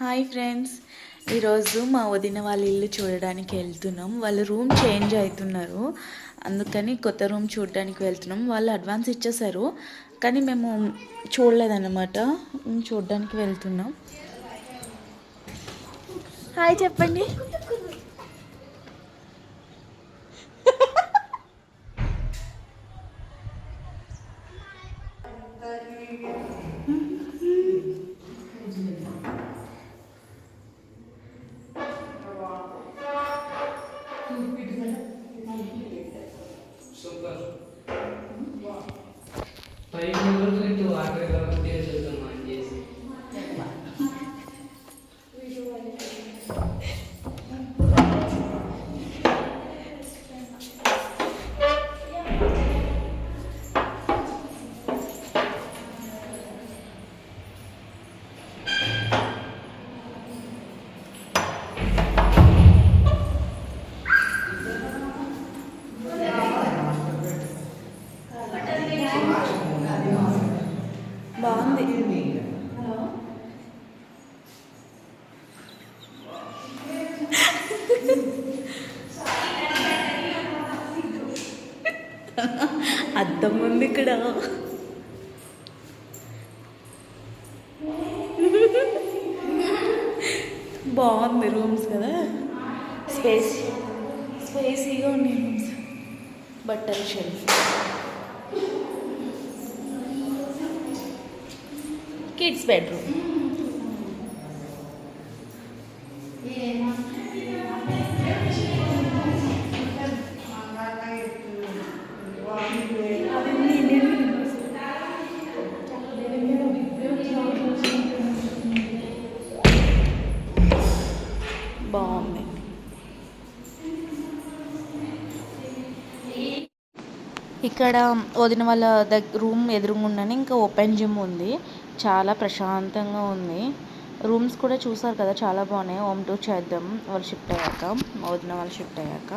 Hi friends, ఈరోజు మా వదిన వాళ్ళ ఇల్లు చూడడానికి వెళ్తున్నాం. వాళ్ళు రూమ్ చేంజ్ అవుతున్నారు, అందుకని కొత్త రూమ్ చూడడానికి వెళ్తున్నాం. వాళ్ళు అడ్వాన్స్ ఇచ్చేసారు, కానీ మేము చూడలేదన్నమాట. చూడడానికి వెళ్తున్నాం. హాయ్ చెప్పండి. బాగుంది. అద్దం ఉంది ఇక్కడ. బాగుంది రూమ్స్ కదా, స్పేసీగా ఉన్నాయి రూమ్స్. బట్టల షెల్ఫ్, కిడ్స్ బెడ్రూమ్. బాగుంది. ఇక్కడ వదిన వాళ్ళ రూమ్ ఎదురుగుండానే ఇంకా ఓపెన్ జిమ్ ఉంది. చాలా ప్రశాంతంగా ఉంది. రూమ్స్ కూడా చూసారు కదా, చాలా బాగున్నాయి. హోమ్ టూర్ చేద్దాం వాళ్ళు షిఫ్ట్ అయ్యాక, వదిన వాళ్ళు షిఫ్ట్ అయ్యాక.